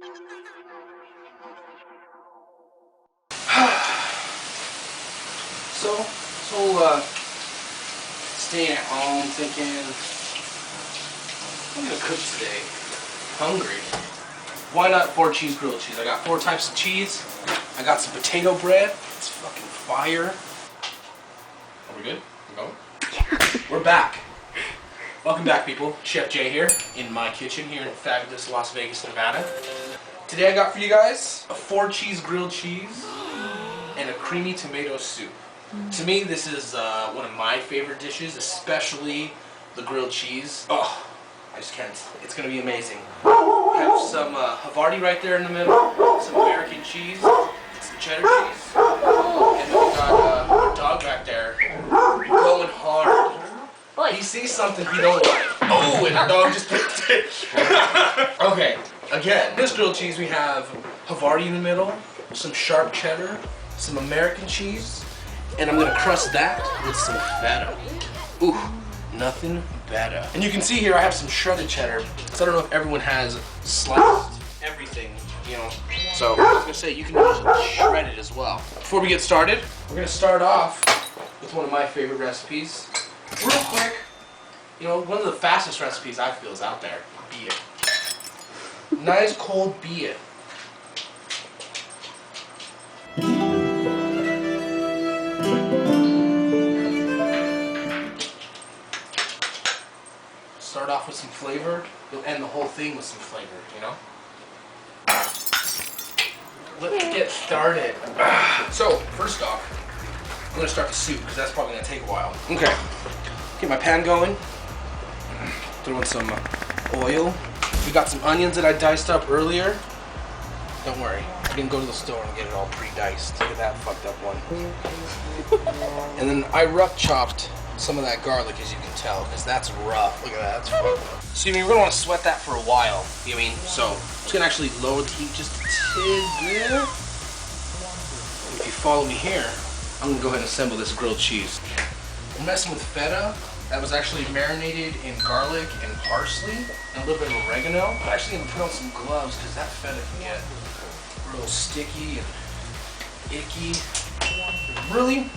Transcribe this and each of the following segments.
So, staying at home thinking, what am I gonna cook today? Hungry. Why not 4 cheese grilled cheese? I got 4 types of cheese. I got some potato bread. It's fucking fire. Are we good? We're going? We're back. Welcome back, people. Chef Jay here in my kitchen here in fabulous Las Vegas, Nevada. Today I got for you guys a 4 cheese grilled cheese and a creamy tomato soup. To me, this is one of my favorite dishes, especially the grilled cheese. Oh, I just can't. It's going to be amazing. I have some Havarti right there in the middle, some American cheese, some cheddar cheese, and then we got our dog back there going hard. He sees something he don't like. Oh, and the dog just picked it. Okay, again, this grilled cheese we have Havarti in the middle, some sharp cheddar, some American cheese, and I'm gonna crust that with some feta. Ooh, nothing better. And you can see here I have some shredded cheddar. So I don't know if everyone has sliced everything, you know. So I was gonna say you can use shredded as well. Before we get started, we're gonna start off with one of my favorite recipes. Real quick, you know, one of the fastest recipes I feel is out there. Beer. Nice cold beer. Start off with some flavor. You'll end the whole thing with some flavor, you know? Let's get started. So, first off, I'm gonna start the soup because that's probably gonna take a while. Okay, get my pan going. Throw in some oil. We got some onions that I diced up earlier. Don't worry, I didn't go to the store and get it all pre-diced. Look at that fucked up one. And then I rough chopped some of that garlic, as you can tell, because that's rough. Look at that, that's fucked up. So, we're gonna want to sweat that for a while. You know what I mean? So, I'm just gonna actually lower the heat just a tidbit. If you follow me here, I'm gonna go ahead and assemble this grilled cheese. I'm messing with feta. That was actually marinated in garlic and parsley and a little bit of oregano. I'm actually gonna put on some gloves because that feta can get real sticky and icky. Really,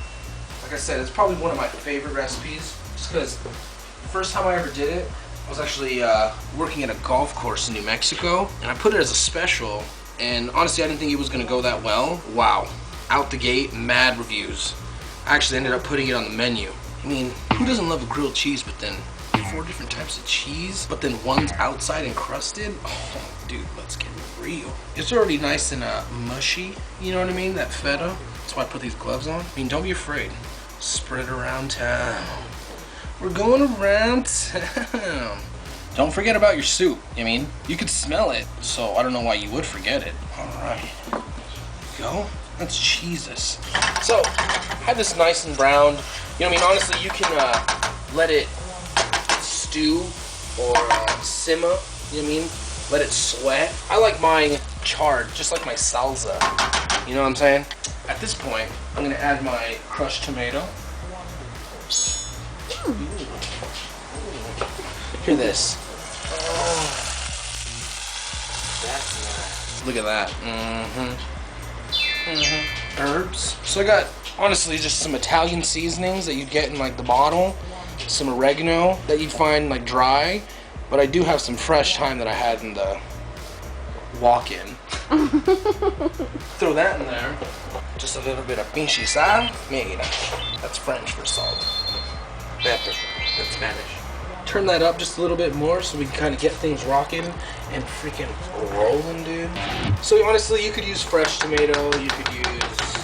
like I said, it's probably one of my favorite recipes just because the first time I ever did it, I was actually working at a golf course in New Mexico and I put it as a special, and honestly I didn't think it was gonna go that well. Wow. Out the gate, mad reviews. I actually ended up putting it on the menu. I mean, who doesn't love a grilled cheese, but then 4 different types of cheese, but then one's outside encrusted? Oh, dude, let's get real. It's already nice and mushy, you know what I mean? That feta. That's why I put these gloves on. I mean, don't be afraid. Spread it around town. We're going around town. Don't forget about your soup. I mean, you could smell it, so I don't know why you would forget it. All right, there we go. Let's cheese this. So, have this nice and browned. You know what I mean? Honestly, you can let it stew or simmer. You know what I mean? Let it sweat. I like mine charred, just like my salsa. You know what I'm saying? At this point, I'm gonna add my crushed tomato. Ooh. Hear this. Oh, that's nice. Look at that. Herbs. So I got, honestly, just some Italian seasonings that you'd get in like the bottle, some oregano that you'd find like dry, but I do have some fresh thyme that I had in the walk-in. Throw that in there. Just a little bit of pinche sal. Mira, that's French for salt. Pepper, that's Spanish. Turn that up just a little bit more so we can kind of get things rocking and freaking rolling, dude. So honestly, you could use fresh tomato, you could use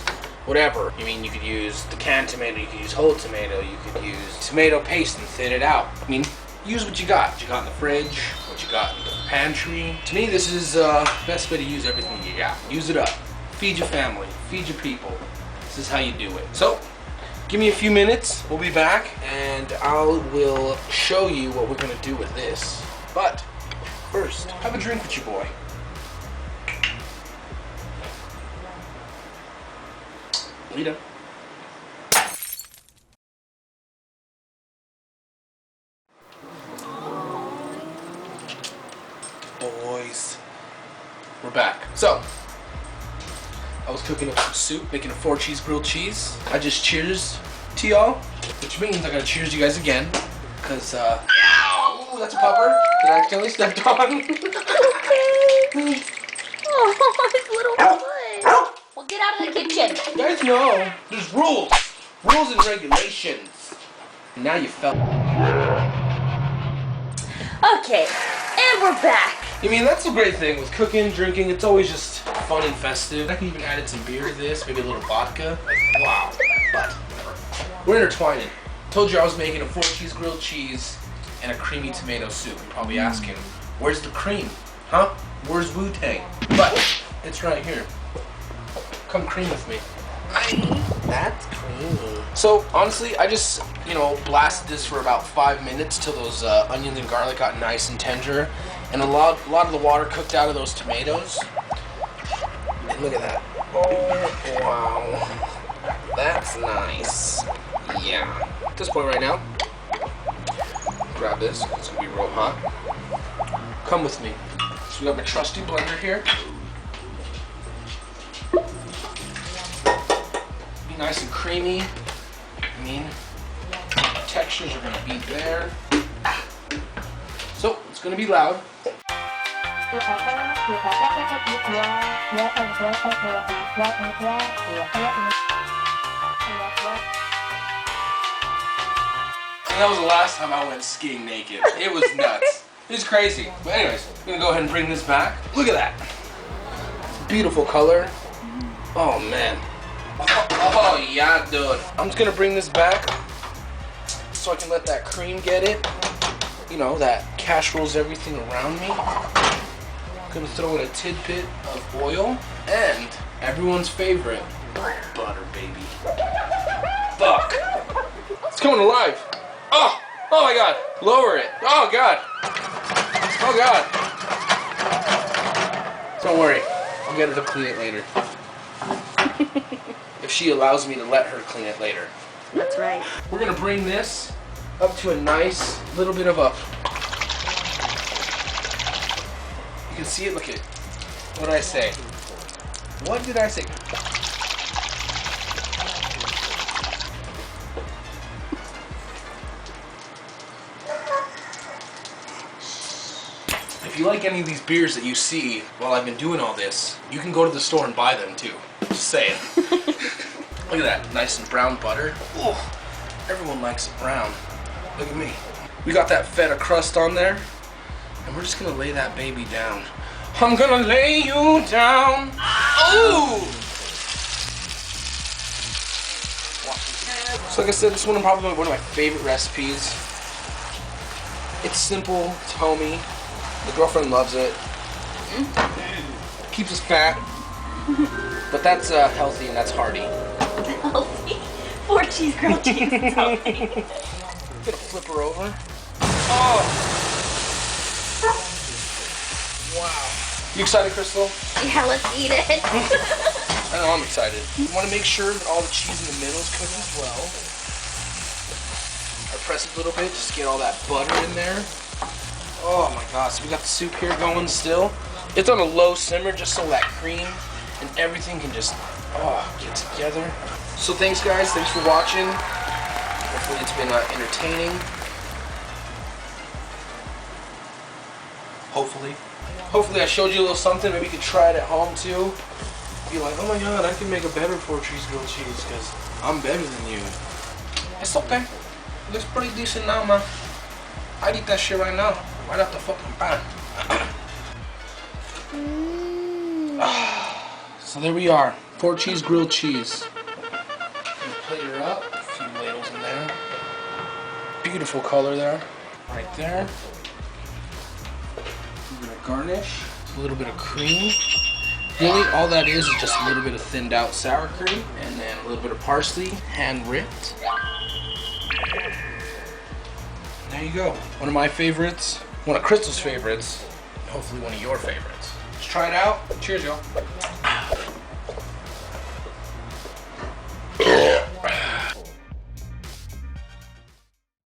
whatever. I mean, you could use the canned tomato, you could use whole tomato, you could use tomato paste and thin it out. I mean, use what you got. What you got in the fridge, what you got in the pantry. To me, this is the best way to use everything you got. Use it up. Feed your family, feed your people. This is how you do it. So, give me a few minutes, we'll be back, and I will show you what we're gonna do with this. But, first, have a drink with your boy. Lita. Boys, we're back. So, I was cooking up some soup, making a 4-cheese grilled cheese. I just cheers to y'all, which means I gotta cheers you guys again, because, ooh, that's a pupper that I accidentally stepped on. Okay. Oh, his little foot. Well, get out of the kitchen. You guys know, there's rules. Rules and regulations. Now you felt. Okay, and we're back. I mean, that's the great thing with cooking, drinking. It's always just fun and festive. I can even add some beer to this, maybe a little vodka. Like, wow. But we're intertwining. Told you I was making a 4-cheese grilled cheese and a creamy tomato soup. You're probably asking, where's the cream? Huh? Where's Wu-Tang? But it's right here. Come cream with me. That's creamy. So honestly, I just, blasted this for about 5 minutes till those onions and garlic got nice and tender, and a lot of the water cooked out of those tomatoes. And look at that. Oh wow, that's nice. Yeah. At this point right now, grab this. It's gonna be real hot. Come with me. So we got my trusty blender here. Nice and creamy. I mean, textures are gonna be there. So it's gonna be loud. And that was the last time I went skiing naked. It was nuts. It was crazy. But anyways, I'm gonna go ahead and bring this back. Look at that. Beautiful color. Oh man. Oh yeah, dude. I'm just gonna bring this back so I can let that cream get it. That casseroles everything around me. I'm gonna throw in a tidbit of oil and everyone's favorite butter, baby. Fuck. It's coming alive. Oh my god. Lower it. Oh god. Oh god. Don't worry. I'll get her to clean it later. If she allows me to let her clean it later. That's right. We're gonna bring this up to a nice little bit of a. You can see it. Look at. What did I say? What did I say? If you like any of these beers that you see while I've been doing all this, you can go to the store and buy them too. Just saying. Look at that, nice and brown butter. Ooh, everyone likes it brown. Look at me. We got that feta crust on there, and we're just gonna lay that baby down. I'm gonna lay you down. Ooh! So like I said, this is probably one of my favorite recipes. It's simple, it's homey. The girlfriend loves it. Keeps us fat. But that's healthy and that's hearty. Healthy? 4-cheese grilled cheese is healthy. Gonna flip her over. Oh! Wow. You excited, Crystal? Yeah, let's eat it. I know I'm excited. You want to make sure that all the cheese in the middle is cooked as well. I press it a little bit just to get all that butter in there. Oh my gosh, so we got the soup here going still. It's on a low simmer just so that cream and everything can just get together. So thanks guys, thanks for watching. Hopefully it's been entertaining. Hopefully I showed you a little something. Maybe you could try it at home too. Be like, oh my god, I can make a better 4-cheese grilled cheese because I'm better than you. It's okay. It looks pretty decent now, man. I'd eat that shit right now. Right off the fucking pan. So there we are. 4-cheese grilled cheese. Plate her up. A few ladles in there. Beautiful color there. Right there. We're gonna garnish. A little bit of cream. Really, all that is just a little bit of thinned out sour cream. And then a little bit of parsley, hand ripped. There you go. One of my favorites. One of Crystal's favorites. And hopefully one of your favorites. Let's try it out. Cheers, y'all.